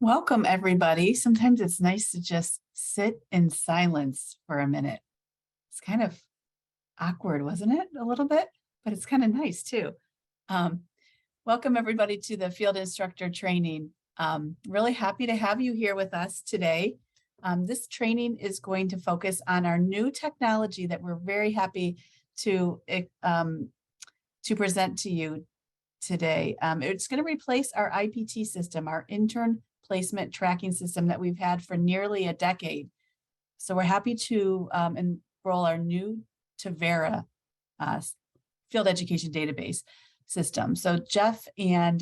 Welcome, everybody. Sometimes it's nice to just sit in silence for a minute. It's kind of awkward, wasn't it? A little bit, but it's kind of nice too. Um, Welcome, everybody, to the Field Instructor Training. Really happy to have you here with us today. This training is going to focus on our new technology that we're very happy to present to you today. It's going to replace our IPT system, our intern placement tracking system that we've had for nearly a decade. So we're happy to enroll our new Tavera field education database system. So Jeff and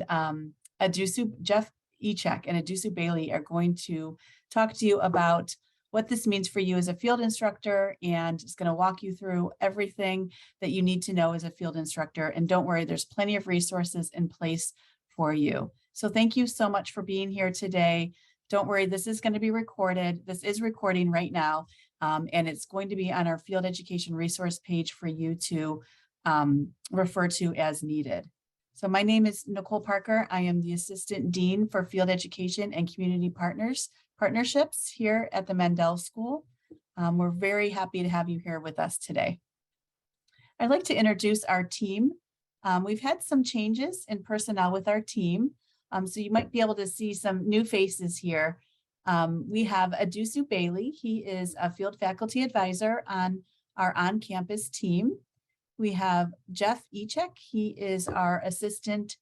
Jeff Echek and Adusu Bailey are going to talk to you about what this means for you as a field instructor, and it's going to walk you through everything that you need to know as a field instructor. And don't worry, there's plenty of resources in place for you. So thank you so much for being here today. Don't worry, this is going to be recorded. This is recording right now, and it's going to be on our field education resource page for you to refer to as needed. So my name is Nicole Parker. I am the Assistant Dean for Field Education and Community Partnerships here at the Mandel School. We're very happy to have you here with us today. I'd like to introduce our team. We've had some changes in personnel with our team, so you might be able to see some new faces here. We have Adusu Bailey. He is a field faculty advisor on our on-campus team. We have Jeff Echek. He is our associate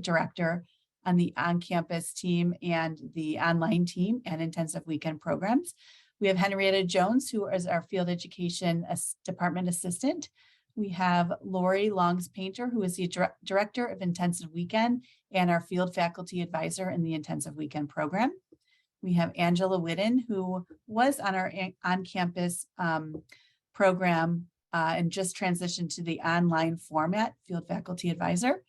director on the on-campus team and the online team and intensive weekend programs. We have Henrietta Jones, who is our field education department assistant. We have Lori Longs-Painter, who is the director of intensive weekend and our field faculty advisor in the intensive weekend program. We have Angela Whitten, who was on our on-campus program and just transitioned to the online format, field faculty advisor.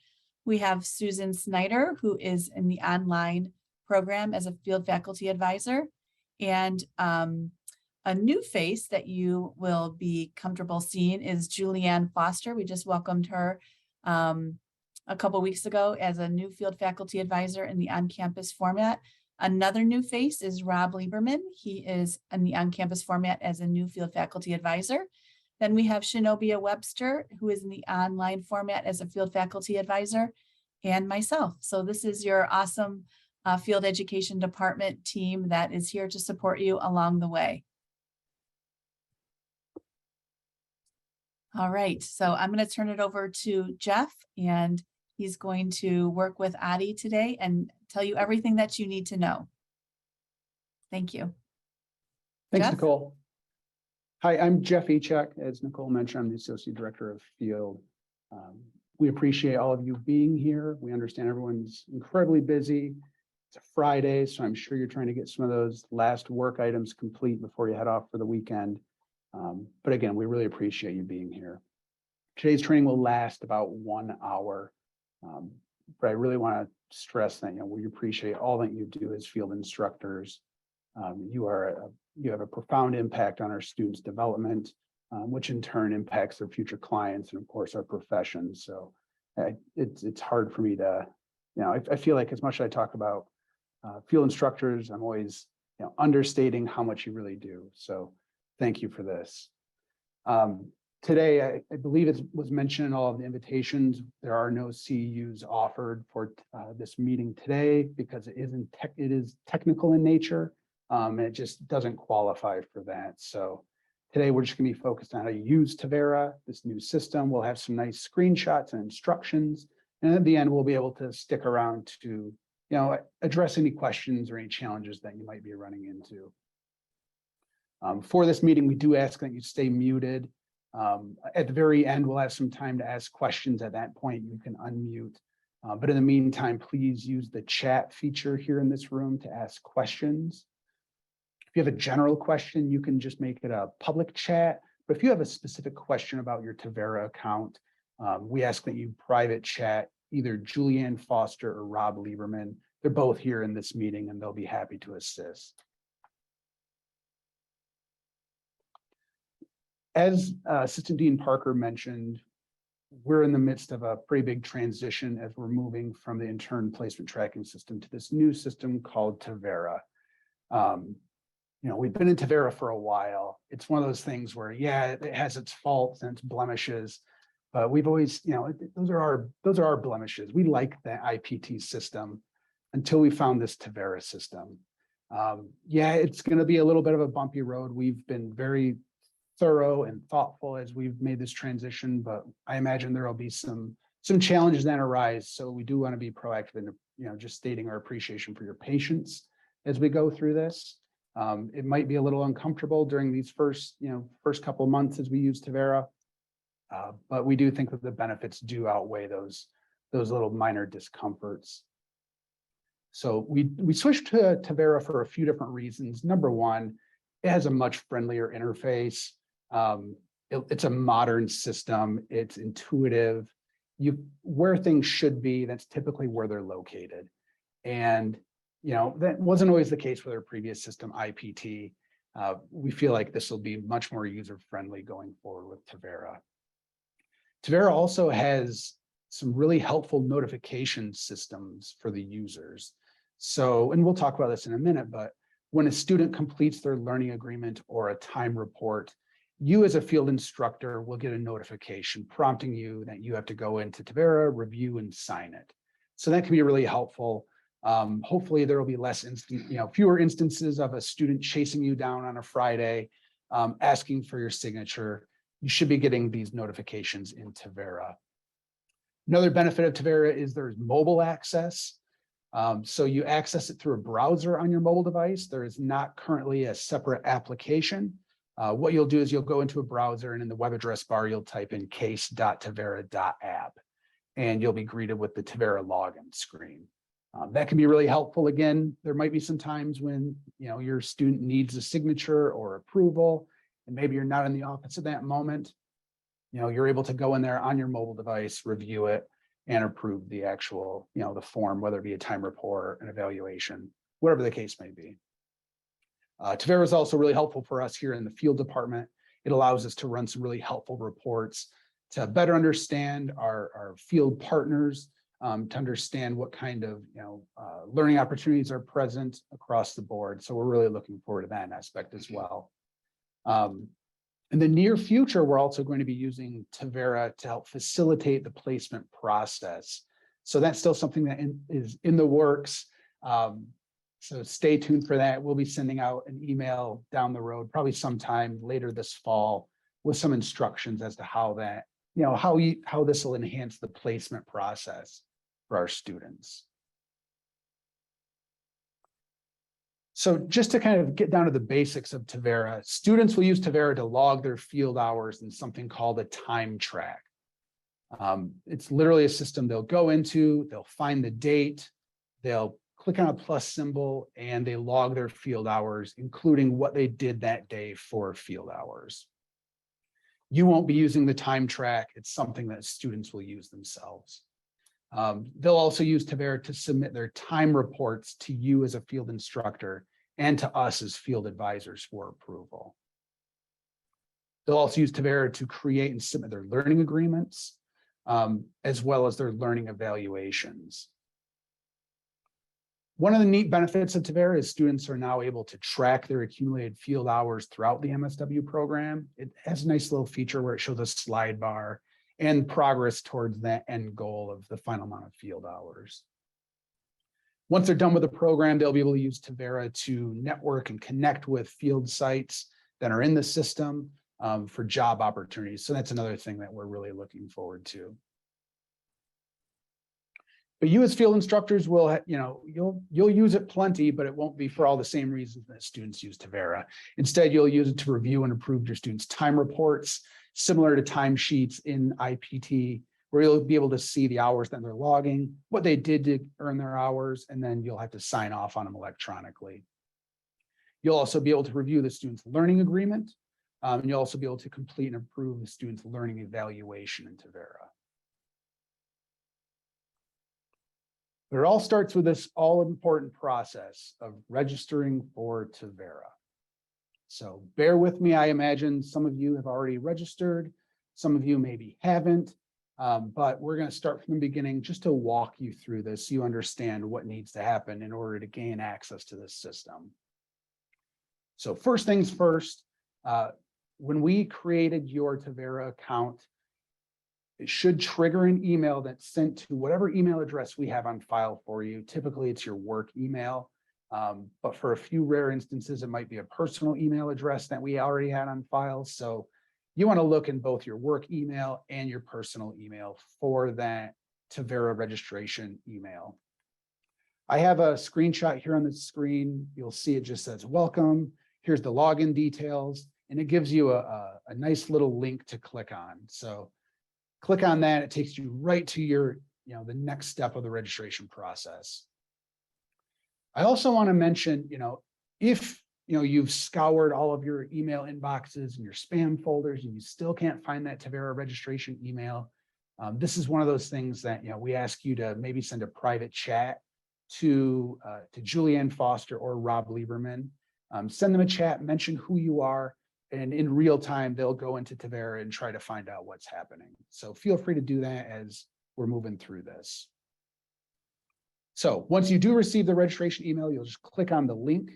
We have Susan Snyder, who is in the online program as a field faculty advisor. And a new face that you will be comfortable seeing is Julianne Foster. We just welcomed her a couple weeks ago as a new field faculty advisor in the on-campus format. Another new face is Rob Lieberman. He is in the on-campus format as a new field faculty advisor. Then we have Shinobia Webster, who is in the online format as a field faculty advisor, and myself. So this is your awesome field education department team that is here to support you along the way. All right, so I'm going to turn it over to Jeff, and he's going to work with Adi today and tell you everything that you need to know. Thank you. Thanks, Jeff? Nicole. Hi, I'm Jeff Echek. As Nicole mentioned, I'm the Associate Director of Field. We appreciate all of you being here. We understand everyone's incredibly busy. It's a Friday, so I'm sure you're trying to get some of those last work items complete before you head off for the weekend. But again, we really appreciate you being here. Today's training will last about 1 hour, but I really want to stress that we appreciate all that you do as field instructors. You have a profound impact on our students' development, which in turn impacts their future clients and of course our profession. So it's hard for me to, I feel like as much as I talk about field instructors, I'm always understating how much you really do. So thank you for this. Today, I believe it was mentioned in all of the invitations, there are no CEUs offered for this meeting today because it is technical in nature. And it just doesn't qualify for that. So today we're just going to be focused on how to use Tavera, this new system. We'll have some nice screenshots and instructions. And at the end, we'll be able to stick around to, address any questions or any challenges that you might be running into. For this meeting, we do ask that you stay muted. At the very end, we'll have some time to ask questions. At that point, you can unmute. But in the meantime, please use the chat feature here in this room to ask questions. If you have a general question, you can just make it a public chat. But if you have a specific question about your Tavera account, we ask that you private chat either Julianne Foster or Rob Lieberman. They're both here in this meeting and they'll be happy to assist. As Assistant Dean Parker mentioned, we're in the midst of a pretty big transition as we're moving from the intern placement tracking system to this new system called Tevera. We've been in Tavera for a while. It's one of those things where, yeah, it has its faults and its blemishes, but we've always, those are our blemishes. We like the IPT system until we found this Tavera system. Yeah, it's going to be a little bit of a bumpy road. We've been very thorough and thoughtful as we've made this transition, but I imagine there will be some challenges that arise. So we do want to be proactive in, just stating our appreciation for your patience as we go through this. It might be a little uncomfortable during these first couple of months as we use Tavera, but we do think that the benefits do outweigh those little minor discomforts. So we switched to Tavera for a few different reasons. Number one, it has a much friendlier interface. It's a modern system. It's intuitive. Where things should be, that's typically where they're located. And that wasn't always the case with our previous system, IPT. We feel like this will be much more user-friendly going forward with Tavera. Tavera also has some really helpful notification systems for the users. So, and we'll talk about this in a minute, but when a student completes their learning agreement or a time report, you as a field instructor will get a notification prompting you that you have to go into Tavera, review, and sign it. So that can be really helpful. Hopefully there will be fewer instances of a student chasing you down on a Friday, asking for your signature. You should be getting these notifications in Tavera. Another benefit of Tavera is there's mobile access. So you access it through a browser on your mobile device. There is not currently a separate application. What you'll do is you'll go into a browser, and in the web address bar, you'll type in case.tavera.app, and you'll be greeted with the Tavera login screen. That can be really helpful. Again, there might be some times when your student needs a signature or approval, and maybe you're not in the office at that moment. You're able to go in there on your mobile device, review it, and approve the actual, the form, whether it be a time report, an evaluation, whatever the case may be. Tavera is also really helpful for us here in the field department. It allows us to run some really helpful reports to better understand our field partners, to understand what kind of learning opportunities are present across the board. So we're really looking forward to that aspect as well. In the near future, we're also going to be using Tavera to help facilitate the placement process. So that's still something that is in the works. So stay tuned for that. We'll be sending out an email down the road, probably sometime later this fall, with some instructions as to how that, how this will enhance the placement process for our students. So just to kind of get down to the basics of Tavera, students will use Tavera to log their field hours in something called a time track. It's literally a system they'll go into, they'll find the date, they'll click on a plus symbol, and they log their field hours, including what they did that day for field hours. You won't be using the time track. It's something that students will use themselves. They'll also use Tavera to submit their time reports to you as a field instructor and to us as field advisors for approval. They'll also use Tavera to create and submit their learning agreements, as well as their learning evaluations. One of the neat benefits of Tavera is students are now able to track their accumulated field hours throughout the MSW program. It has a nice little feature where it shows a slide bar and progress towards that end goal of the final amount of field hours. Once they're done with the program, they'll be able to use Tavera to network and connect with field sites that are in the system for job opportunities. So that's another thing that we're really looking forward to. But you as field instructors will, you'll use it plenty, but it won't be for all the same reasons that students use Tavera. Instead, you'll use it to review and approve your students' time reports, similar to timesheets in IPT, where you'll be able to see the hours that they're logging, what they did to earn their hours, and then you'll have to sign off on them electronically. You'll also be able to review the student's learning agreement, and you'll also be able to complete and approve the student's learning evaluation in Tavera. But it all starts with this all-important process of registering for Tavera. So bear with me. I imagine some of you have already registered. Some of you maybe haven't. But we're going to start from the beginning just to walk you through this so you understand what needs to happen in order to gain access to this system. So first things first, when we created your Tavera account, it should trigger an email that's sent to whatever email address we have on file for you. Typically, it's your work email. But for a few rare instances, it might be a personal email address that we already had on file. So you want to look in both your work email and your personal email for that Tavera registration email. I have a screenshot here on the screen. You'll see it just says welcome. Here's the login details, and it gives you a nice little link to click on. So click on that. It takes you right to your, the next step of the registration process. I also want to mention, if you've scoured all of your email inboxes and your spam folders and you still can't find that Tavera registration email, this is one of those things that we ask you to maybe send a private chat to Julianne Foster or Rob Lieberman. Send them a chat, mention who you are, and in real time, they'll go into Tavera and try to find out what's happening. So feel free to do that as we're moving through this. So once you do receive the registration email, you'll just click on the link.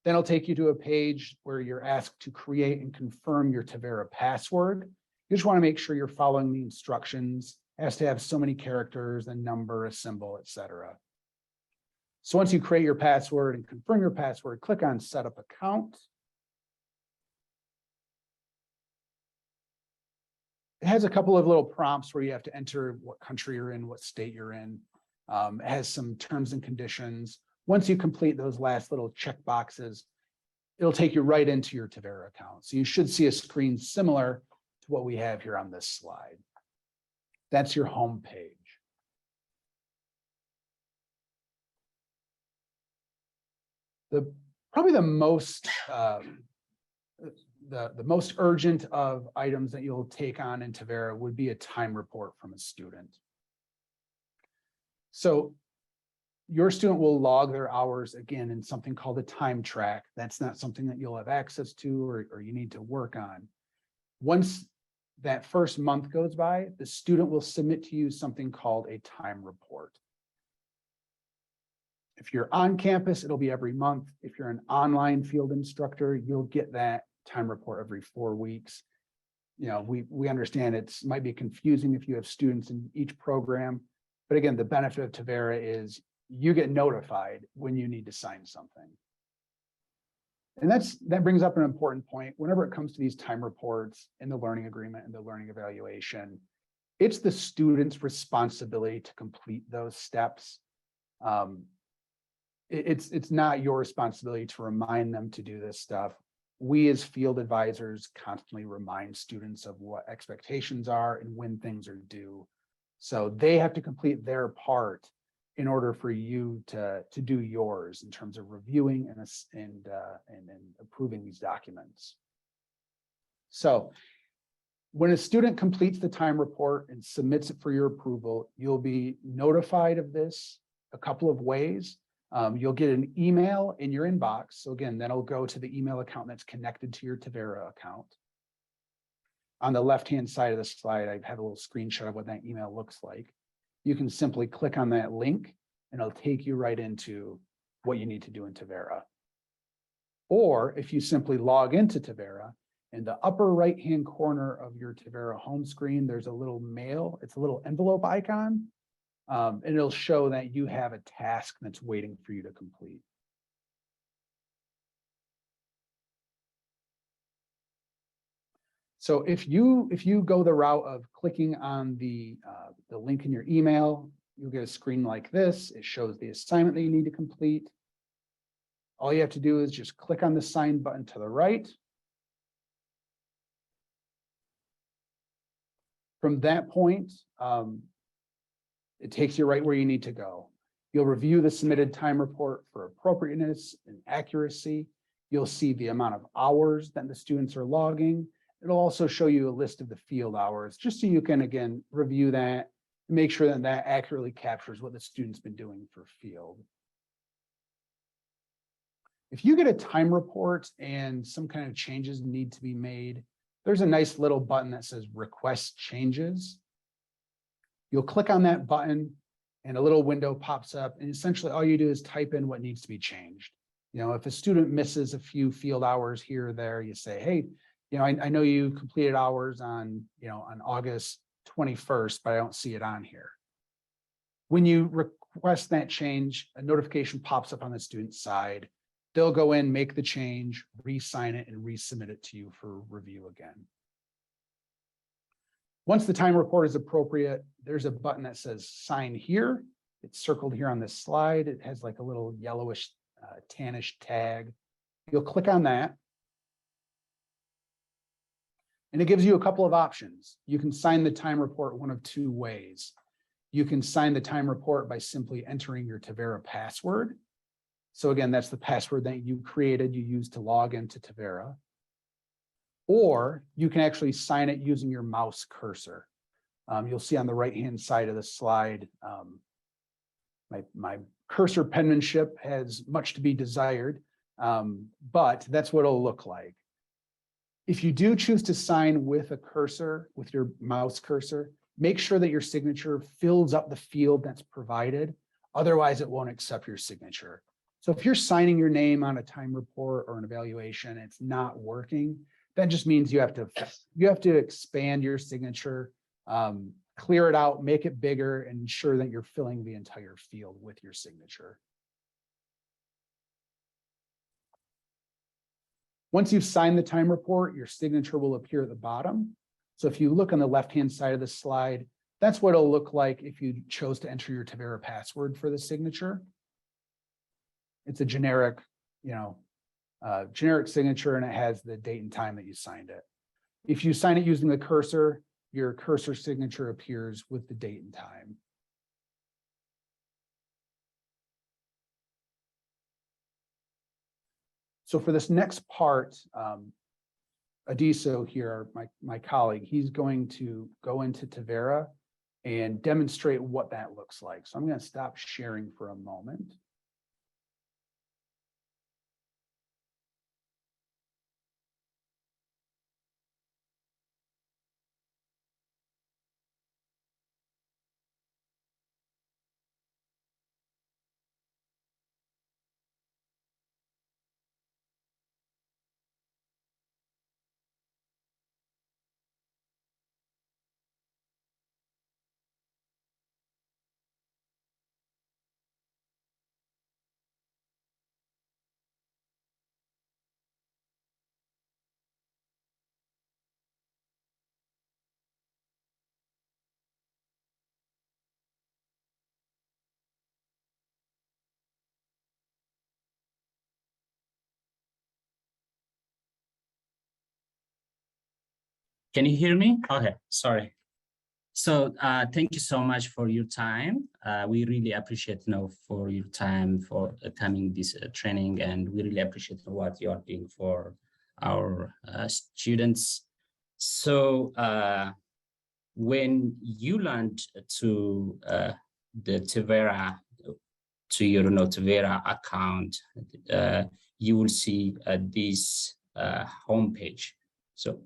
Then it'll take you to a page where you're asked to create and confirm your Tavera password. You just want to make sure you're following the instructions. It has to have so many characters, a number, a symbol, etc. So once you create your password and confirm your password, click on Set Up Account. It has a couple of little prompts where you have to enter what country you're in, what state you're in. It has some terms and conditions. Once you complete those last little check boxes, it'll take you right into your Tavera account. So you should see a screen similar to what we have here on this slide. That's your home page. Probably the most the most urgent of items that you'll take on in Tavera would be a time report from a student. So your student will log their hours again in something called a time track. That's not something that you'll have access to or you need to work on. Once that first month goes by, the student will submit to you something called a time report. If you're on campus, it'll be every month. If you're an online field instructor, you'll get that time report every 4 weeks. We understand it might be confusing if you have students in each program, but again, the benefit of Tavera is you get notified when you need to sign something. And that brings up an important point. Whenever it comes to these time reports and the learning agreement and the learning evaluation, it's the student's responsibility to complete those steps. It's not your responsibility to remind them to do this stuff. We as field advisors constantly remind students of what expectations are and when things are due. So they have to complete their part in order for you to do yours in terms of reviewing and approving these documents. So when a student completes the time report and submits it for your approval, you'll be notified of this a couple of ways. You'll get an email in your inbox. So again, that'll go to the email account that's connected to your Tavera account. On the left-hand side of the slide, I have a little screenshot of what that email looks like. You can simply click on that link and it'll take you right into what you need to do in Tavera. Or if you simply log into Tavera, in the upper right-hand corner of your Tavera home screen, there's a little mail. It's a little envelope icon. And it'll show that you have a task that's waiting for you to complete. So if you go the route of clicking on the link in your email, you'll get a screen like this. It shows the assignment that you need to complete. All you have to do is just click on the sign button to the right. From that point, it takes you right where you need to go. You'll review the submitted time report for appropriateness and accuracy. You'll see the amount of hours that the students are logging. It'll also show you a list of the field hours, just so you can, again, review that and make sure that that accurately captures what the student's been doing for field. If you get a time report and some kind of changes need to be made, there's a nice little button that says request changes. You'll click on that button and a little window pops up, and essentially all you do is type in what needs to be changed. You know, if a student misses a few field hours here or there, you say, hey, you know, I know you completed hours on, you know, on August 21st, but I don't see it on here. When you request that change, a notification pops up on the student's side. They'll go in, make the change, re-sign it, and resubmit it to you for review again. Once the time report is appropriate, there's a button that says sign here. It's circled here on this slide. It has like a little yellowish, tannish tag. You'll click on that. And it gives you a couple of options. You can sign the time report one of two ways. You can sign the time report by simply entering your Tavera password. So again, that's the password that you created, you used to log into Tavera. Or you can actually sign it using your mouse cursor. You'll see on the right-hand side of the slide, my cursor penmanship has much to be desired, but that's what it'll look like. If you do choose to sign with a cursor, with your mouse cursor, make sure that your signature fills up the field that's provided. Otherwise, it won't accept your signature. So if you're signing your name on a time report or an evaluation, and it's not working, that just means you have to expand your signature, clear it out, make it bigger, and ensure that you're filling the entire field with your signature. Once you've signed the time report, your signature will appear at the bottom. So if you look on the left-hand side of the slide, that's what it'll look like if you chose to enter your Tavera password for the signature. It's a generic, generic signature, and it has the date and time that you signed it. If you sign it using the cursor, your cursor signature appears with the date and time. So for this next part, Adiso here, my colleague, he's going to go into Tavera and demonstrate what that looks like. So I'm going to stop sharing for a moment. Can you hear me? Okay, sorry. So thank you so much for your time. We really appreciate for your time for attending this training, and we really appreciate what you are doing for our students. So when you launch to the Tevera, to your Tevera account, you will see this homepage. So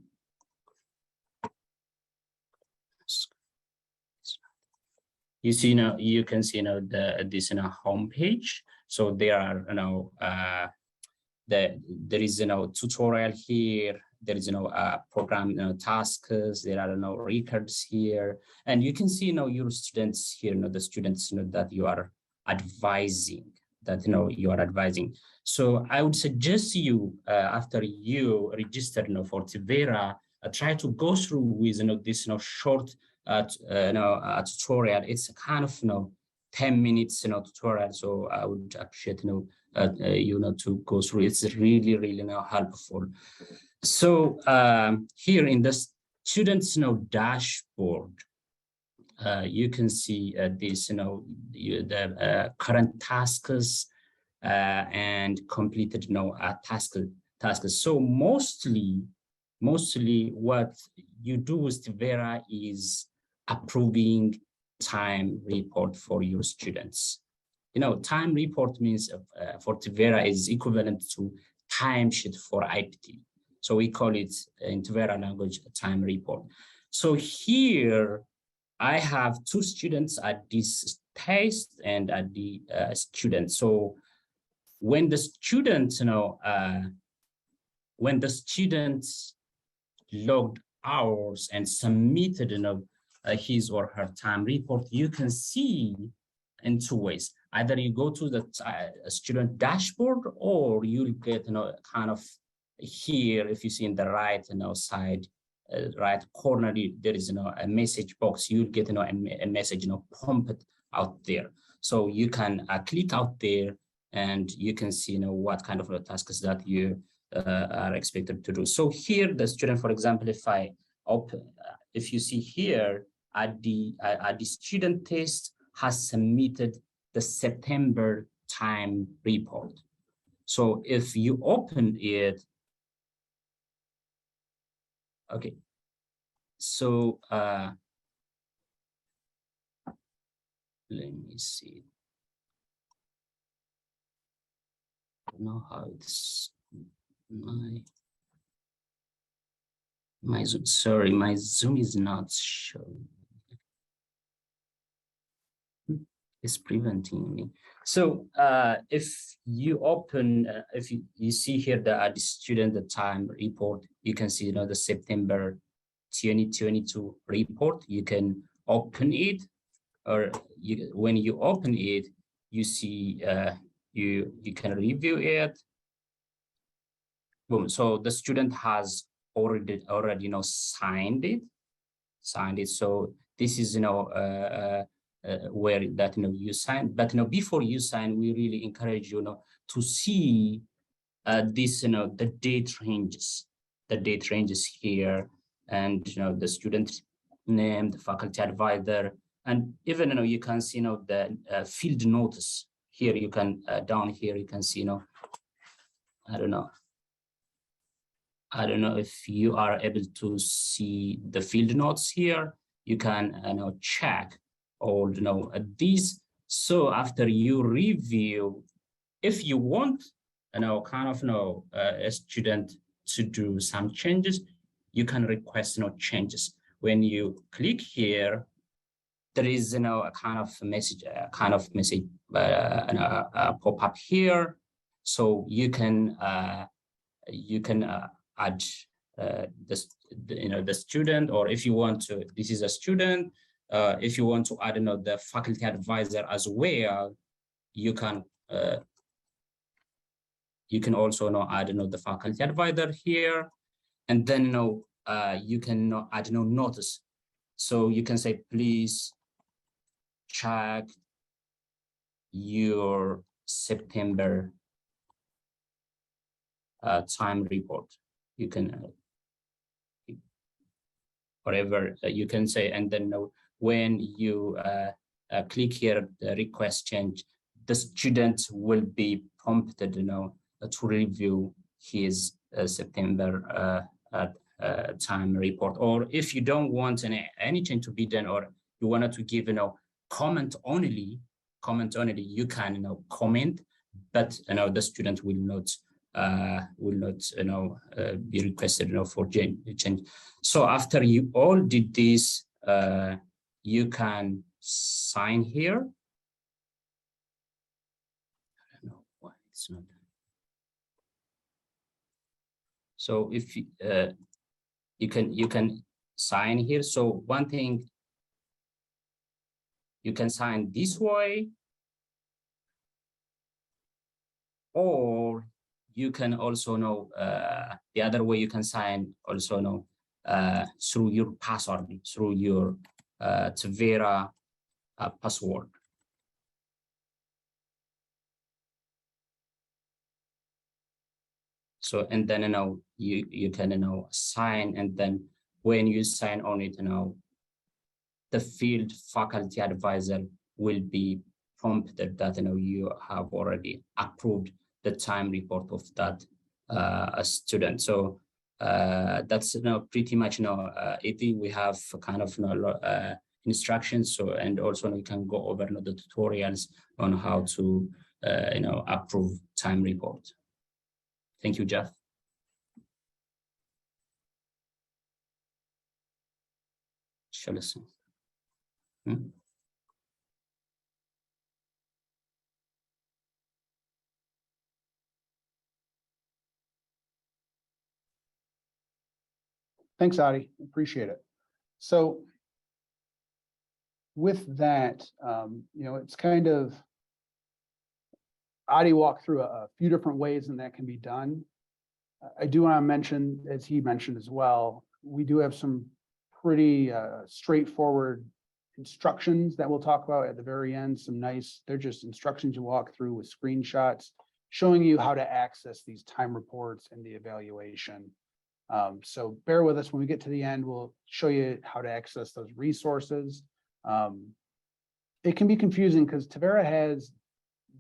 you see you can see this homepage. So there are there is tutorial here. There is program tasks. There are records here, and you can see your students here. The students that you are advising. You are advising. So I would suggest you after you register for Tevera, try to go through with this short tutorial. It's a kind of 10 minutes tutorial. So I would appreciate you to go through. It's really helpful. So here in the students dashboard, you can see this the current tasks and completed tasks. So mostly what you do with Tevera is approving time report for your students. Time report means for Tevera is equivalent to timesheet for IPT. So we call it in Tevera language a time report. So here I have two students at this test and at the student. So when the students, when the students logged hours and submitted, his or her time report, you can see in two ways. Either you go to the student dashboard, or you'll get, kind of here, if you see in the right, side, right corner, there is, a message box. You'll get, a message, pumped out there. So you can click out there, and you can see, what kind of tasks that you are expected to do. So here, the student, for example, if I open, if you see here at the student test has submitted the September time report. So if you open it, okay. So let me see. I don't know how it's my Zoom. Sorry, my Zoom is not showing. It's preventing me. So if you open, if you see here the student, the time report, you can see, the September 2022 report. You can open it, or when you open it, you see you can review it. Boom. So the student has already signed it. So this is where that you sign. But before you sign, we really encourage you to see this the date ranges. The date ranges here, and the student name, the faculty advisor, and even you can see the field notice here. You can down here you can see I don't know if you are able to see the field notes here. You can check all these. So after you review, if you want kind of a student to do some changes, you can request changes. When you click here, there is a kind of message, pop up here. So you can add the student, or if you want to, this is a student. If you want to add the faculty advisor as well, you can also add the faculty advisor here, and then you can add notice. So you can say, please check your September time report. You can whatever you can say, and then when you click here, the request change, the student will be prompted to review his September time report. Or if you don't want any change to be done, or you wanted to give comment only, you can comment, but the student will not be requested for change. So after you all did this, you can sign here. I don't know why it's not. So if you can sign here. So one thing, you can sign this way, or you can also the other way. You can sign also through your password, through your Tavera password. So, and then you can sign, and then when you sign on it, the field faculty advisor will be prompted that you have already approved the time report of that student. So that's pretty much it. We have kind of instructions. So, and also we can go over the tutorials on how to approve time report. Thank you, Jeff. Şöylesin. Hı? Thanks, Adi. Appreciate it. So with that, it's kind of, Adi walked through a few different ways and that can be done. I do want to mention, as he mentioned as well, we do have some pretty straightforward instructions that we'll talk about at the very end. They're just instructions you walk through with screenshots showing you how to access these time reports and the evaluation. So bear with us when we get to the end, we'll show you how to access those resources. It can be confusing because Tavera has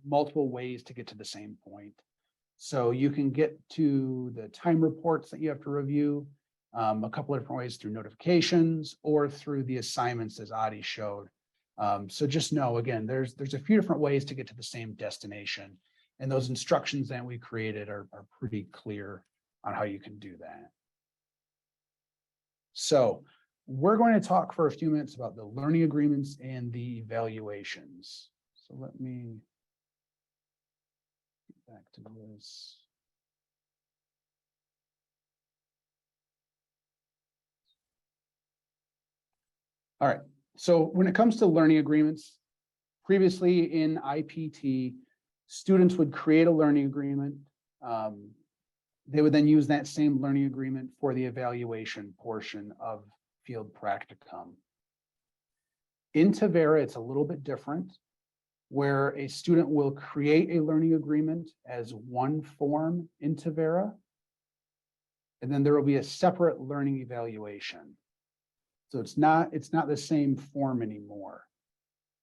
multiple ways to get to the same point. So you can get to the time reports that you have to review a couple of different ways through notifications or through the assignments as Adi showed. So just know, again, there's a few different ways to get to the same destination. And those instructions that we created are pretty clear on how you can do that. So we're going to talk for a few minutes about the learning agreements and the evaluations. So let me get back to this. All right, so when it comes to learning agreements, previously in IPT, students would create a learning agreement. They would then use that same learning agreement for the evaluation portion of field practicum. In Tavera, it's a little bit different, where a student will create a learning agreement as one form in Tavera, and then there will be a separate learning evaluation. So it's not the same form anymore.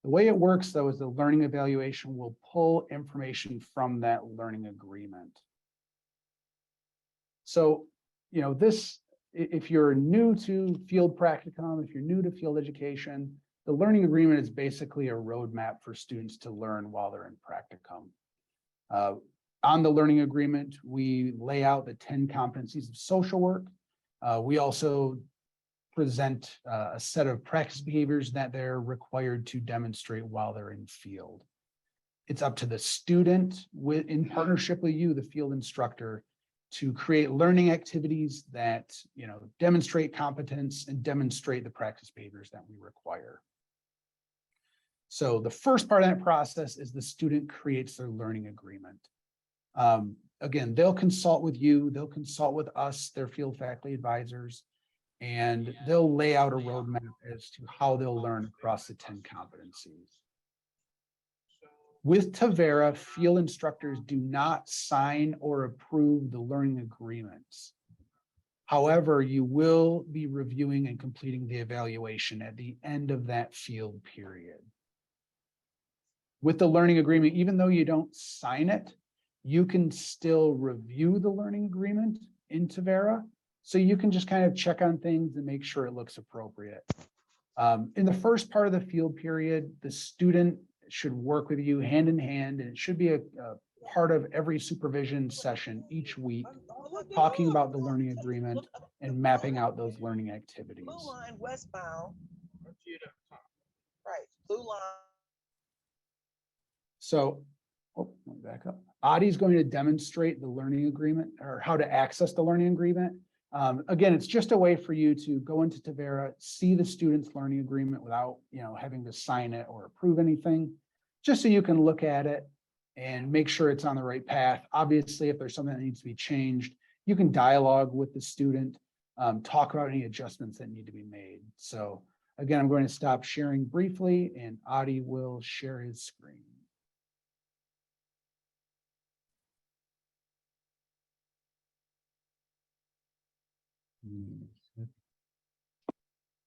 The way it works, though, is the learning evaluation will pull information from that learning agreement. So, if you're new to field practicum, if you're new to field education, the learning agreement is basically a roadmap for students to learn while they're in practicum. On the learning agreement, we lay out the 10 competencies of social work. We also present a set of practice behaviors that they're required to demonstrate while they're in field. It's up to the student in partnership with you, the field instructor, to create learning activities that demonstrate competence and demonstrate the practice behaviors that we require. So the first part of that process is the student creates their learning agreement. Again, they'll consult with you, they'll consult with us, their field faculty advisors, and they'll lay out a roadmap as to how they'll learn across the 10 competencies. With Tavera, field instructors do not sign or approve the learning agreements. However, you will be reviewing and completing the evaluation at the end of that field period. With the learning agreement, even though you don't sign it, you can still review the learning agreement in Tavera. So you can just kind of check on things and make sure it looks appropriate. In the first part of the field period, the student should work with you hand in hand, and it should be a part of every supervision session each week, talking about the learning agreement and mapping out those learning activities. Blue line westbound. Right, blue line. So, let me back up. Adi's going to demonstrate the learning agreement or how to access the learning agreement. Again, it's just a way for you to go into Tavera, see the student's learning agreement without, having to sign it or approve anything, just so you can look at it and make sure it's on the right path. Obviously, if there's something that needs to be changed, you can dialogue with the student, talk about any adjustments that need to be made. So again, I'm going to stop sharing briefly and Adi will share his screen.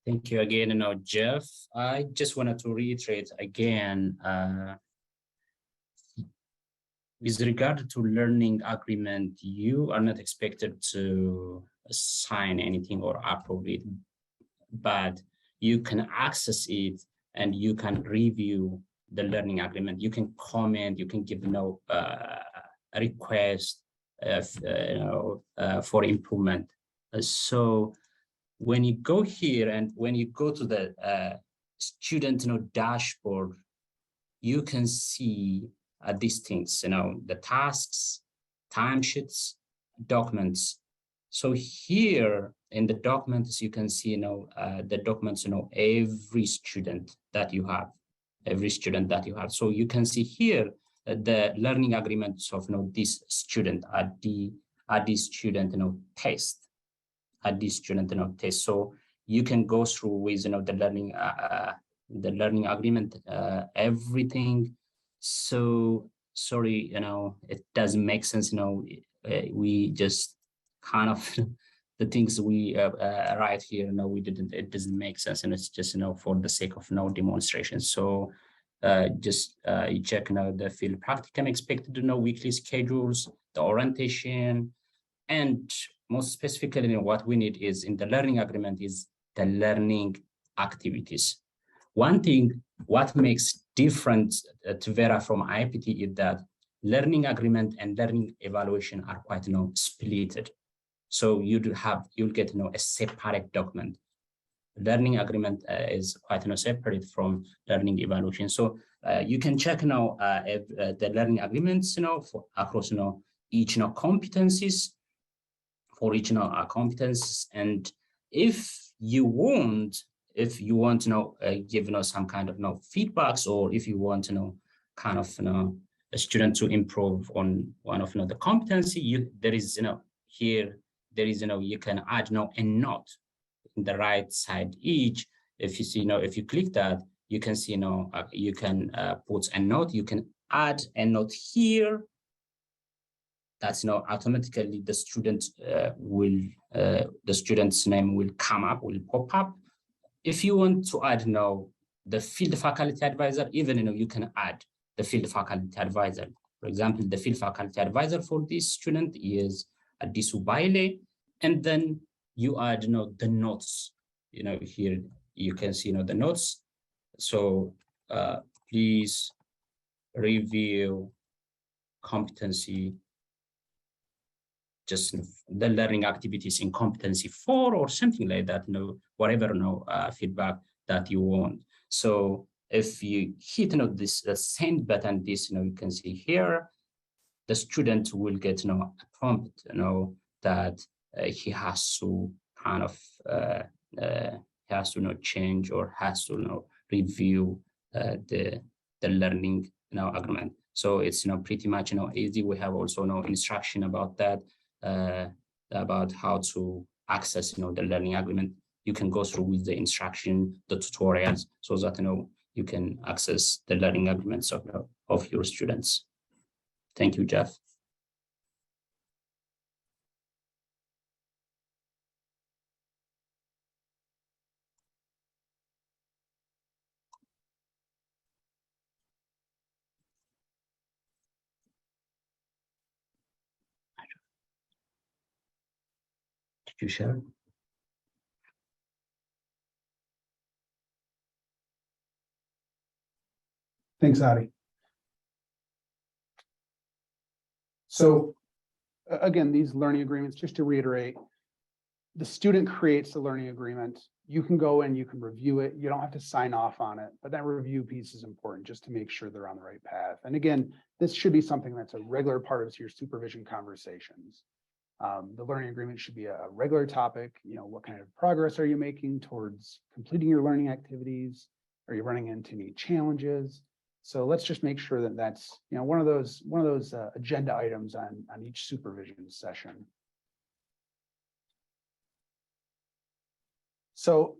Thank you again, Jeff. I just wanted to reiterate again, with regard to learning agreement, you are not expected to sign anything or approve it, but you can access it and you can review the learning agreement. You can comment, you can give a request for improvement. So when you go here and when you go to the student dashboard, you can see these things, the tasks, timesheets, documents. So here in the documents, you can see, the documents, every student that you have, So you can see here the learning agreements of, this student at the student, test, So you can go through with, the learning agreement, everything. So sorry, it doesn't make sense, we just kind of the things we write here, it doesn't make sense, and it's just for the sake of demonstration. So just you check the field practicum expected weekly schedules, the orientation, and most specifically what we need is in the learning agreement is the learning activities. One thing what makes different Tevera from IPT is that learning agreement and learning evaluation are quite splitted. So you'll get a separate document. Learning agreement is quite separate from learning evaluation. So you can check if the learning agreements for across each competencies, for each competencies, and if you want give some kind of feedbacks, or if you want kind of a student to improve on one of the competency, there is here there is you can add a note in the right side each. If you see if you click that, you can see you can put a note, you can add a note here. That's automatically the student the student's name will come up, will pop up. If you want to add the field faculty advisor, even you can add the field faculty advisor. For example, the field faculty advisor for this student is Adisu Baile, and then you add the notes. Here you can see the notes. So please review competency, just the learning activities in competency 4 or something like that, whatever feedback that you want. So if you hit this send button, this you can see here, the student will get a prompt that he has to kind of has to change, or has to review the learning agreement. So it's pretty much easy. We have also instruction about that, about how to access the learning agreement. You can go through with the instruction, the tutorials, so that you can access the learning agreements of your students. Thank you, Jeff. Did you share? Thanks, Adi. So again, these learning agreements, just to reiterate, the student creates the learning agreement. You can go and you can review it. You don't have to sign off on it, but that review piece is important just to make sure they're on the right path. And again, this should be something that's a regular part of your supervision conversations. The learning agreement should be a regular topic. What kind of progress are you making towards completing your learning activities? Are you running into any challenges? So let's just make sure that that's one of those agenda items on each supervision session. So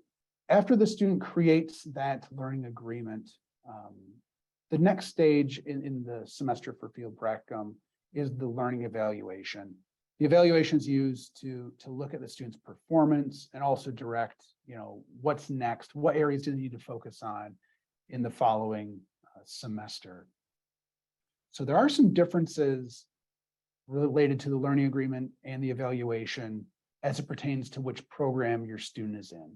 after the student creates that learning agreement, the next stage in the semester for field practicum is the learning evaluation. The evaluation is used to look at the student's performance and also direct, what's next, what areas do they need to focus on in the following semester. So there are some differences related to the learning agreement and the evaluation as it pertains to which program your student is in.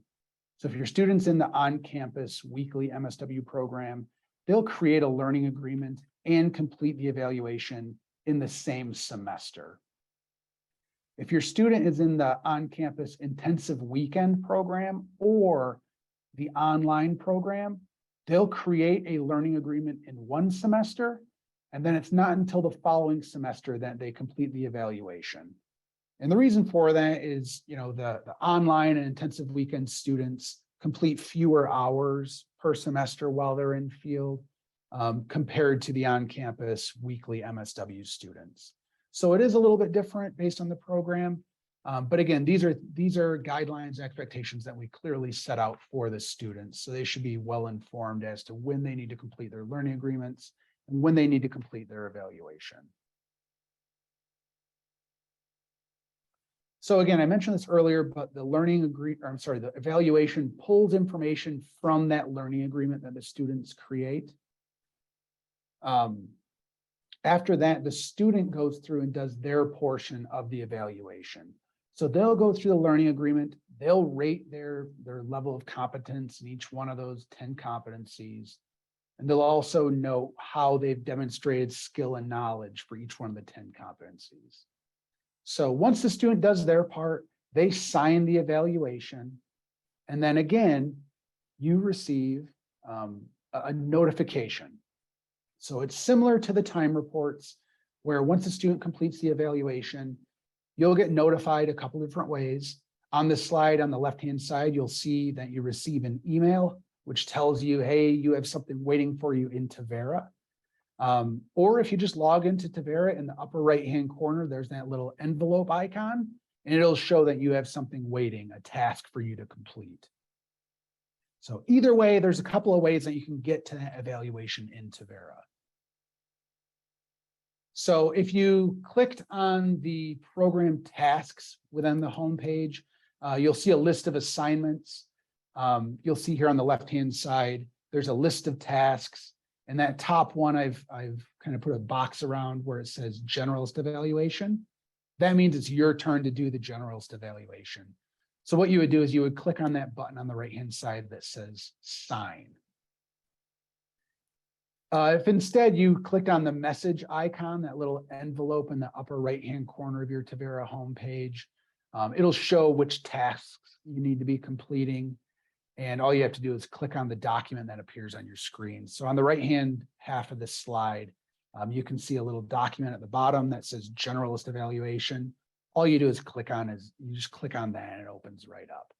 So if your student's in the on-campus weekly MSW program, they'll create a learning agreement and complete the evaluation in the same semester. If your student is in the on-campus intensive weekend program or the online program, they'll create a learning agreement in one semester, and then it's not until the following semester that they complete the evaluation. And the reason for that is, the online and intensive weekend students complete fewer hours per semester while they're in field compared to the on-campus weekly MSW students. So it is a little bit different based on the program. But again, these are guidelines, expectations that we clearly set out for the students. So they should be well informed as to when they need to complete their learning agreements and when they need to complete their evaluation. So again, I mentioned this earlier, but the the evaluation pulls information from that learning agreement that the students create. After that, the student goes through and does their portion of the evaluation. So they'll go through the learning agreement, they'll rate their level of competence in each one of those 10 competencies. And they'll also note how they've demonstrated skill and knowledge for each one of the 10 competencies. So once the student does their part, they sign the evaluation. And then again, you receive a notification. So it's similar to the time reports, where once the student completes the evaluation, you'll get notified a couple different ways. On the slide on the left-hand side, you'll see that you receive an email, which tells you, hey, you have something waiting for you in Tavera. Or if you just log into Tavera, in the upper right-hand corner, there's that little envelope icon, and it'll show that you have something waiting, a task for you to complete. So either way, there's a couple of ways that you can get to that evaluation in Tavera. So if you clicked on the program tasks within the homepage, you'll see a list of assignments. You'll see here on the left-hand side, there's a list of tasks. And that top one, I've kind of put a box around where it says generalist evaluation. That means it's your turn to do the generalist evaluation. So what you would do is you would click on that button on the right-hand side that says sign. If instead you clicked on the message icon, that little envelope in the upper right-hand corner of your Tavera homepage, it'll show which tasks you need to be completing. And all you have to do is click on the document that appears on your screen. So on the right-hand half of this slide, you can see a little document at the bottom that says generalist evaluation. All you do is you just click on that and it opens right up.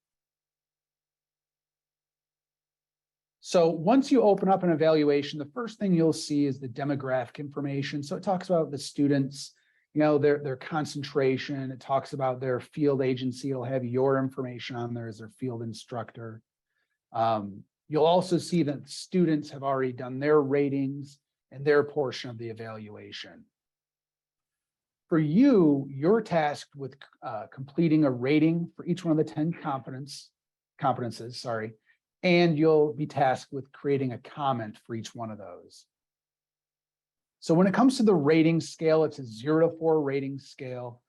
So once you open up an evaluation, the first thing you'll see is the demographic information. So it talks about the students, their concentration. It talks about their field agency. It'll have your information on there as their field instructor. You'll also see that students have already done their ratings and their portion of the evaluation. For you, you're tasked with completing a rating for each one of the 10 competences, and you'll be tasked with creating a comment for each one of those. So when it comes to the rating scale, it's a 0 to 4 rating scale.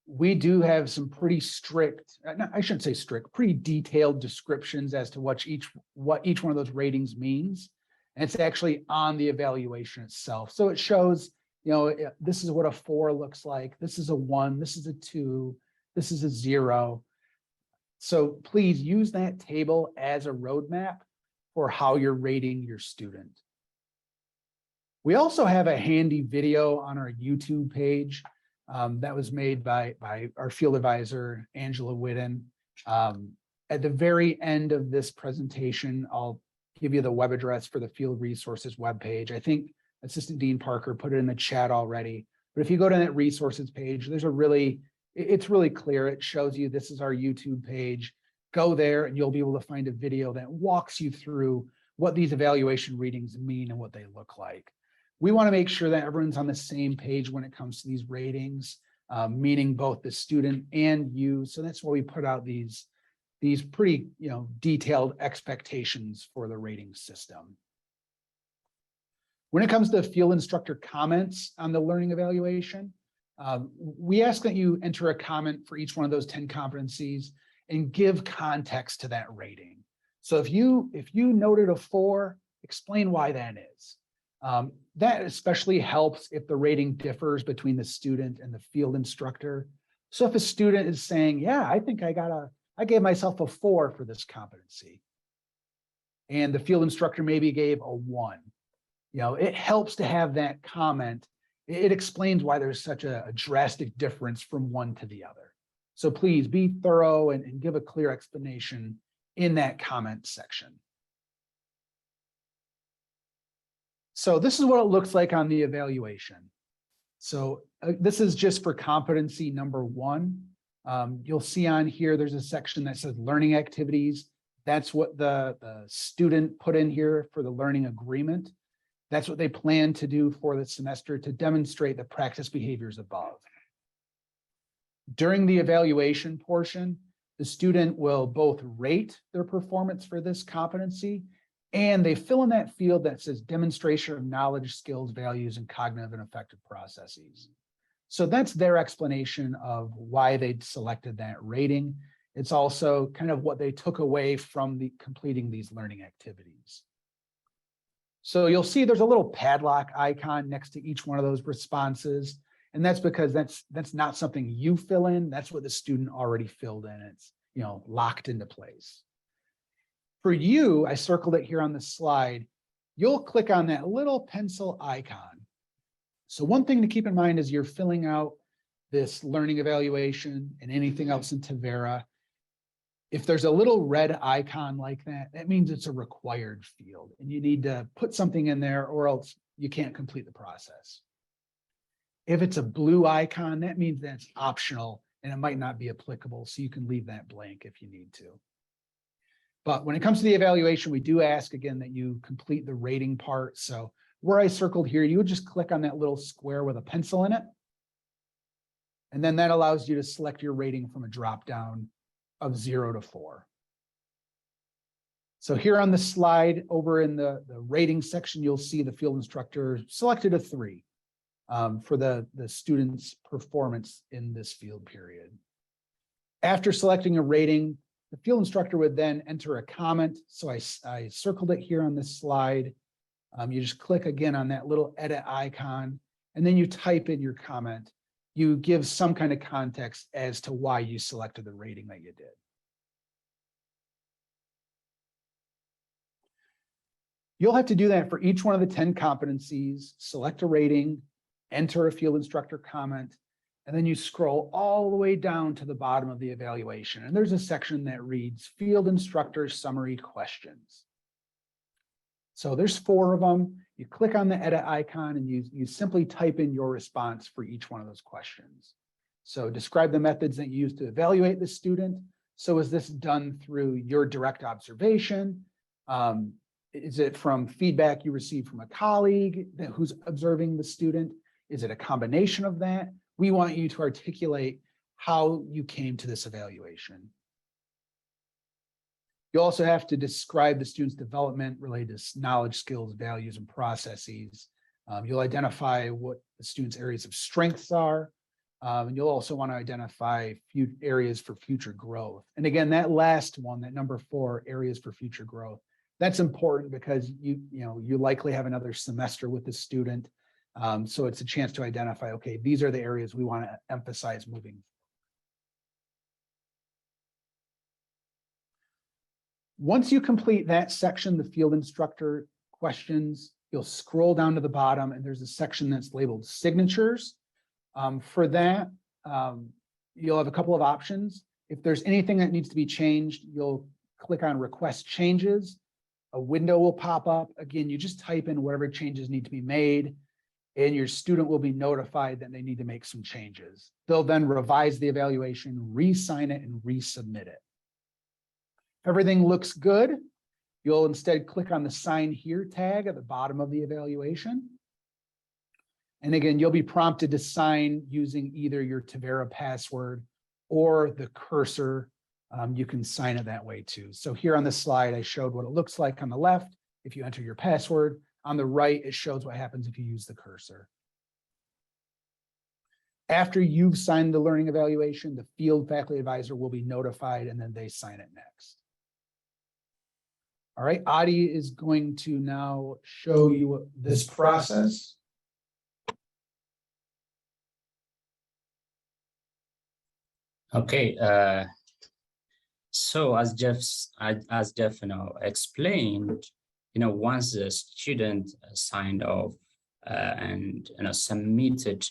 We do have some pretty strict, I shouldn't say strict, pretty detailed descriptions as to what each one of those ratings means. And it's actually on the evaluation itself. So it shows, this is what a 4 looks like. This is a 1, this is a 2, this is a 0. So please use that table as a roadmap for how you're rating your student. We also have a handy video on our YouTube page that was made by our field advisor, Angela Whitten. At the very end of this presentation, I'll give you the web address for the Field Resources webpage. I think Assistant Dean Parker put it in the chat already. But if you go to that resources page, it's really clear. It shows you this is our YouTube page. Go there and you'll be able to find a video that walks you through what these evaluation readings mean and what they look like. We want to make sure that everyone's on the same page when it comes to these ratings, meaning both the student and you. So that's why we put out these pretty detailed expectations for the rating system. When it comes to field instructor comments on the learning evaluation, we ask that you enter a comment for each one of those 10 competencies and give context to that rating. So if you noted a 4, explain why that is. That especially helps if the rating differs between the student and the field instructor. So if a student is saying, yeah, I think I gave myself a 4 for this competency, and the field instructor maybe gave a 1, it helps to have that comment. It explains why there's such a drastic difference from one to the other. So please be thorough and give a clear explanation in that comment section. So this is what it looks like on the evaluation. So this is just for competency number 1. You'll see on here, there's a section that says learning activities. That's what the student put in here for the learning agreement. That's what they plan to do for the semester to demonstrate the practice behaviors above. During the evaluation portion, the student will both rate their performance for this competency, and they fill in that field that says demonstration of knowledge, skills, values, and cognitive and affective processes. So that's their explanation of why they selected that rating. It's also kind of what they took away from completing these learning activities. So you'll see there's a little padlock icon next to each one of those responses. And that's because that's not something you fill in. That's what the student already filled in. It's, locked into place. For you, I circled it here on the slide. You'll click on that little pencil icon. So one thing to keep in mind as you're filling out this learning evaluation and anything else in Tavera, if there's a little red icon like that, that means it's a required field and you need to put something in there or else you can't complete the process. If it's a blue icon, that means that's optional and it might not be applicable, so you can leave that blank if you need to. But when it comes to the evaluation, we do ask again that you complete the rating part. So where I circled here, you would just click on that little square with a pencil in it. And then that allows you to select your rating from a drop down of 0 to 4. So here on the slide over in the rating section, you'll see the field instructor selected a 3 for the student's performance in this field period. After selecting a rating, the field instructor would then enter a comment. So I circled it here on this slide. You just click again on that little edit icon, and then you type in your comment. You give some kind of context as to why you selected the rating that you did. You'll have to do that for each one of the 10 competencies, select a rating, enter a field instructor comment, and then you scroll all the way down to the bottom of the evaluation. And there's a section that reads field instructor summary questions. So there's 4 of them. You click on the edit icon and you simply type in your response for each one of those questions. So describe the methods that you use to evaluate the student. So is this done through your direct observation? Is it from feedback you received from a colleague who's observing the student? Is it a combination of that? We want you to articulate how you came to this evaluation. You also have to describe the student's development related to knowledge, skills, values, and processes. You'll identify what the student's areas of strengths are. And you'll also want to identify few areas for future growth. And again, that last one, that number 4, areas for future growth, that's important because you likely have another semester with the student. So it's a chance to identify, okay, these are the areas we want to emphasize moving forward. Once you complete that section, the field instructor questions, you'll scroll down to the bottom and there's a section that's labeled signatures. For that, you'll have a couple of options. If there's anything that needs to be changed, you'll click on request changes. A window will pop up. Again, you just type in whatever changes need to be made and your student will be notified that they need to make some changes. They'll then revise the evaluation, re-sign it, and resubmit it. If everything looks good, you'll instead click on the sign here tag at the bottom of the evaluation. And again, you'll be prompted to sign using either your Tevera password or the cursor. You can sign it that way too. So here on this slide, I showed what it looks like on the left if you enter your password. On the right, it shows what happens if you use the cursor. After you've signed the learning evaluation, the field faculty advisor will be notified and then they sign it next. All right, Adi is going to now show you this process. Okay, so as Jeff explained, once the student signed off and submitted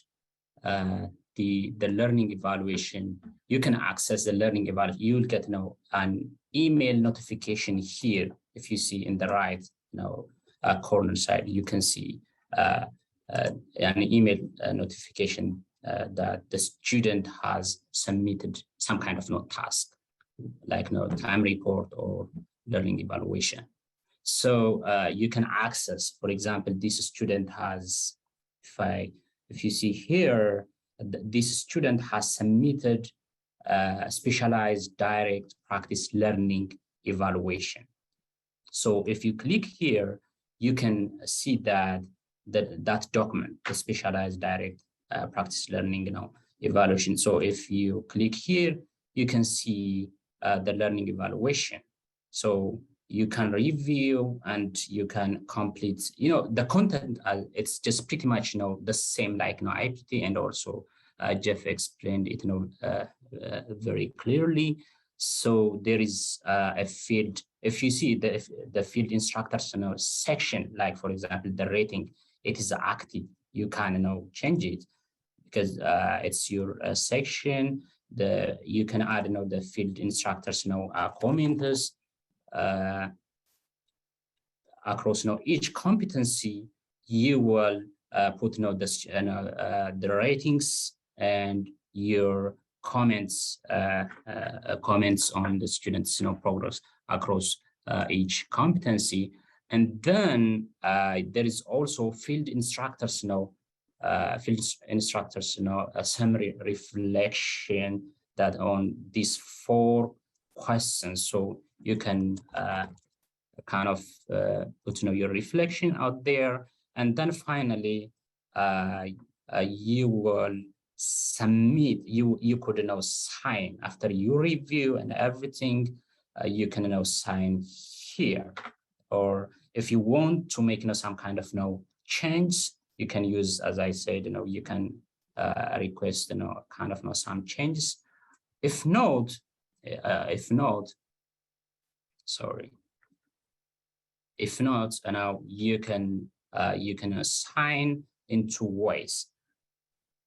the learning evaluation, you can access the learning evaluation. You will get an email notification here. If you see in the right corner side, you can see an email notification that the student has submitted some kind of task, like time report or learning evaluation. So you can access, for example, this student has, if you see here, this student has submitted specialized direct practice learning evaluation. So if you click here, you can see that document, the specialized direct practice learning evaluation. So if you click here, you can see the learning evaluation. So you can review and you can complete, the content, it's just pretty much, the same like IPT, and also Jeff explained it, very clearly. So there is a field, if you see the field instructors, section, like for example, the rating, it is active. You can, change it because it's your section. You can add, the field instructors, commenters, across each competency. You will put the ratings and your comments on the students progress across each competency. And then there is also field instructors a summary reflection that on these 4 questions. So you can kind of put your reflection out there, and then finally you will submit. You could sign after you review and everything. You can sign here, or if you want to make some kind of change, you can use, as I said, you can request kind of some changes. If not, sorry. If not, you can sign in 2 ways.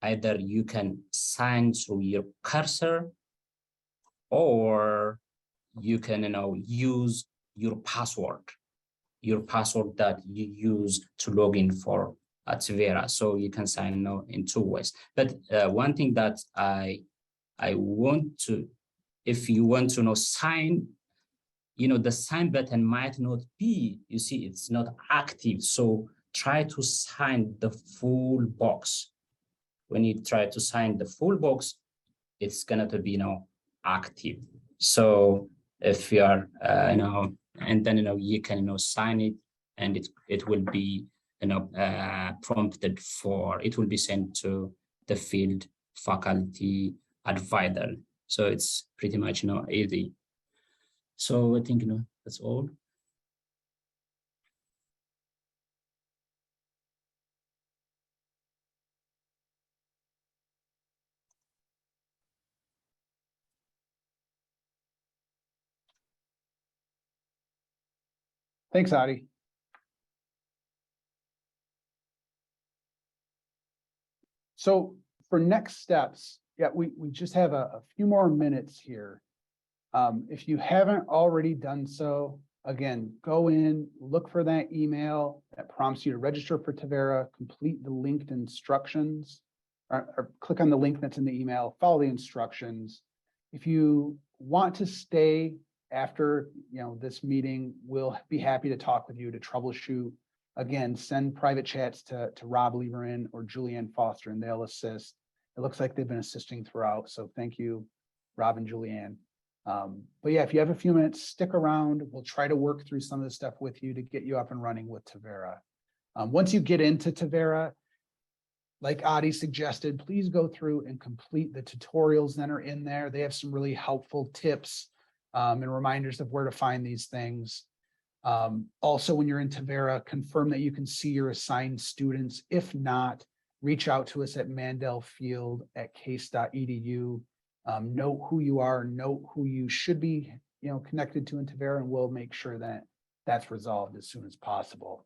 Either you can sign through your cursor, or you can use your password that you use to log in for Tevera. So you can sign in 2 ways. But one thing that I want to, if you want to sign, the sign button might not be, you see, it's not active. So try to sign the full box. When you try to sign the full box, it's going to be active. So if you are, and then, you can, sign it, and it will be, prompted for, it will be sent to the field faculty advisor. So it's pretty much, easy. So I think, that's all. Thanks, Adi. So for next steps, yeah, we just have a few more minutes here. If you haven't already done so, again, go in, look for that email that prompts you to register for Tavera, complete the linked instructions, or click on the link that's in the email, follow the instructions. If you want to stay after this meeting, we'll be happy to talk with you to troubleshoot. Again, send private chats to Rob Lieberin or Julianne Foster, and they'll assist. It looks like they've been assisting throughout, so thank you, Rob and Julianne. But yeah, if you have a few minutes, stick around. We'll try to work through some of the stuff with you to get you up and running with Tavera. Once you get into Tavera, like Adi suggested, please go through and complete the tutorials that are in there. They have some really helpful tips and reminders of where to find these things. Also, when you're in Tavera, confirm that you can see your assigned students. If not, reach out to us at mandelfield@case.edu. Note who you are, note who you should be, connected to in Tavera, and we'll make sure that that's resolved as soon as possible.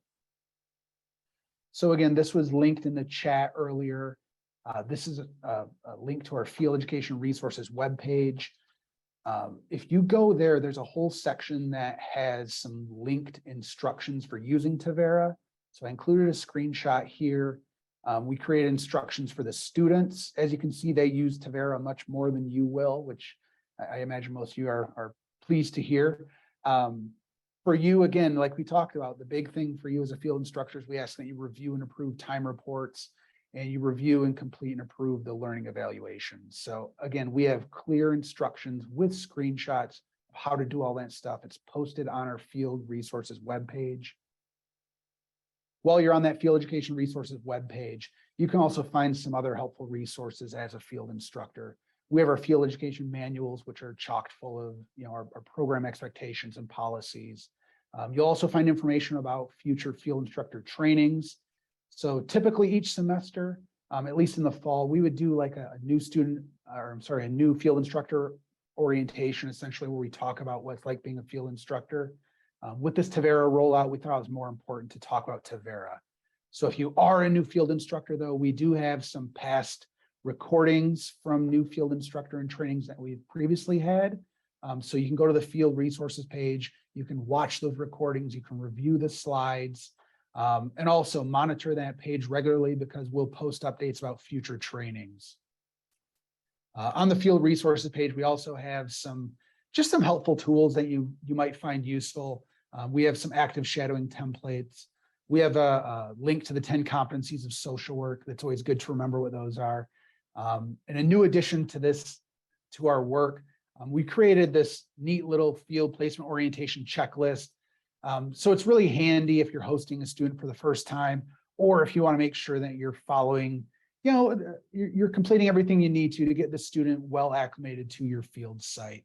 So again, this was linked in the chat earlier. This is a link to our field education resources webpage. If you go there, there's a whole section that has some linked instructions for using Tavera. So I included a screenshot here. We created instructions for the students. As you can see, they use Tavera much more than you will, which I imagine most of you are pleased to hear. For you, again, like we talked about, the big thing for you as a field instructor is we ask that you review and approve time reports, and you review and complete and approve the learning evaluations. So again, we have clear instructions with screenshots of how to do all that stuff. It's posted on our field resources webpage. While you're on that field education resources webpage, you can also find some other helpful resources as a field instructor. We have our field education manuals, which are chocked full of our program expectations and policies. You'll also find information about future field instructor trainings. So typically each semester, at least in the fall, we would do like a new field instructor orientation, essentially where we talk about what's like being a field instructor. With this Tavera rollout, we thought it was more important to talk about Tavera. So if you are a new field instructor, though, we do have some past recordings from new field instructor and trainings that we've previously had. So you can go to the field resources page, you can watch those recordings, you can review the slides, and also monitor that page regularly because we'll post updates about future trainings. On the field resources page, we also have some helpful tools that you might find useful. We have some active shadowing templates. We have a link to the 10 competencies of social work. That's always good to remember what those are. And a new addition to our work, we created this neat little field placement orientation checklist. So it's really handy if you're hosting a student for the first time, or if you want to make sure that you're following, you're completing everything you need to get the student well acclimated to your field site.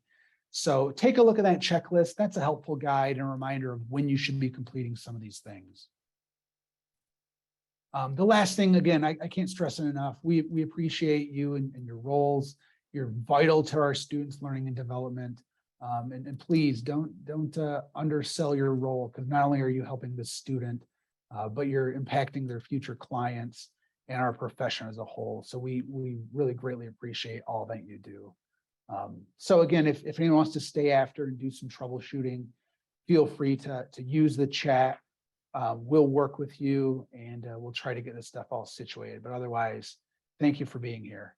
So take a look at that checklist. That's a helpful guide and a reminder of when you should be completing some of these things. The last thing, again, I can't stress it enough. We appreciate you and your roles. You're vital to our students' learning and development. And please don't undersell your role, because not only are you helping the student, but you're impacting their future clients and our profession as a whole. So we really greatly appreciate all that you do. So again, if anyone wants to stay after and do some troubleshooting, feel free to use the chat. We'll work with you and we'll try to get this stuff all situated. But otherwise, thank you for being here.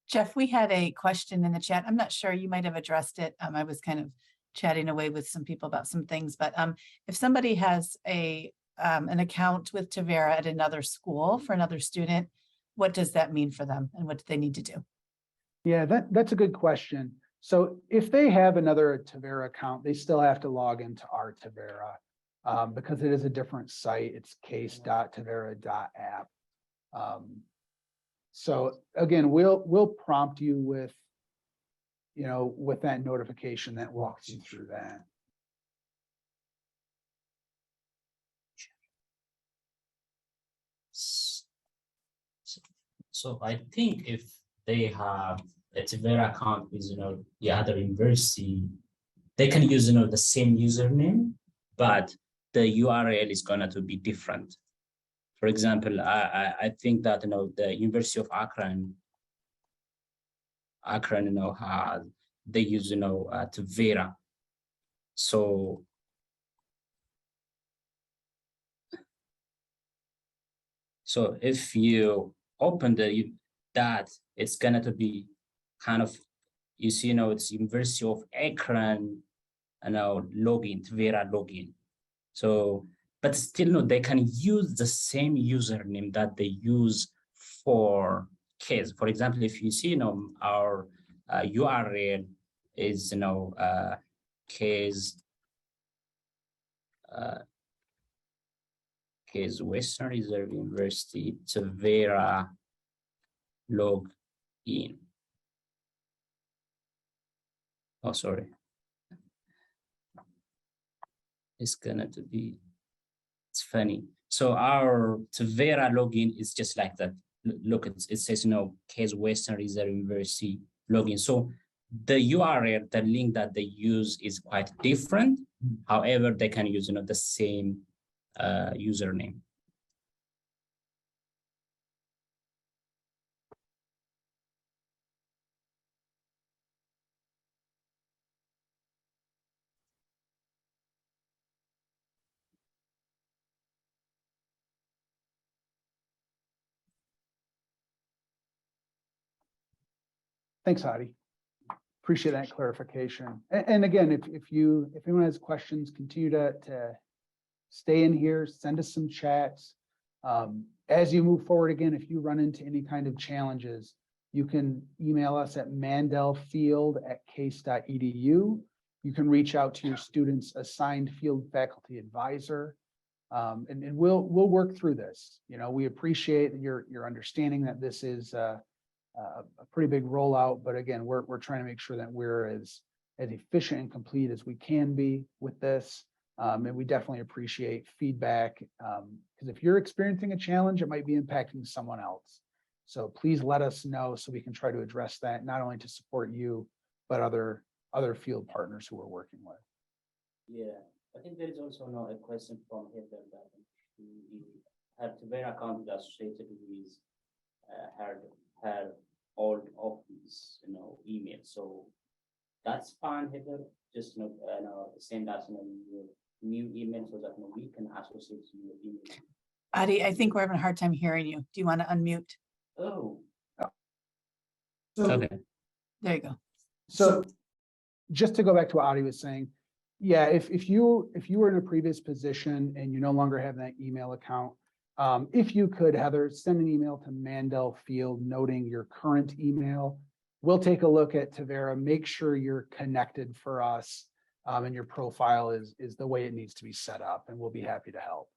Jeff, we had a question in the chat. I'm not sure, you might have addressed it. I was kind of chatting away with some people about some things, but if somebody has an account with Tavera at another school for another student, what does that mean for them and what do they need to do? Yeah, that's a good question. So if they have another Tavera account, they still have to log into our Tavera because it is a different site. It's case.tavera.app. So again, we'll prompt you with that notification that walks you through that. So I think if they have a Tevera account with the other university, they can use the same username, but the URL is gonna to be different. For example, I think that the University of Akron, has they use Tevera. So if you open that, it's gonna to be kind of, it's University of Akron, login, Tevera login. So, but still, they can use the same username that they use for case. For example, if you see, our URL is, case Western Reserve University Tavera log in. Oh, sorry. It's gonna to be, it's funny. So our Tevera login is just like that. Look, it says, Case Western Reserve University login. So the URL, the link that they use is quite different. However, they can use, the same username. Thanks, Hadi. Appreciate that clarification. And again, if anyone has questions, continue to stay in here, send us some chats. As you move forward, again, if you run into any kind of challenges, you can email us at mandelfield@case.edu. You can reach out to your student's assigned field faculty advisor. And we'll work through this. We appreciate your understanding that this is a pretty big rollout, but again, we're trying to make sure that we're as efficient and complete as we can be with this. And we definitely appreciate feedback, because if you're experiencing a challenge, it might be impacting someone else. So please let us know so we can try to address that, not only to support you, but other field partners who we're working with. Yeah, I think there is also now a question from Heather that her Tavera account is associated with her old office, email. So that's fine, Heather. Just send us your new email so that we can associate your email. Adi, I think we're having a hard time hearing you. Do you want to unmute? Oh. So, Okay. There you go. So just to go back to what Adi was saying, yeah, if you were in a previous position and you no longer have that email account, if you could, Heather, send an email to Mandel Field noting your current email. We'll take a look at Tavera, make sure you're connected for us, and your profile is the way it needs to be set up, and we'll be happy to help.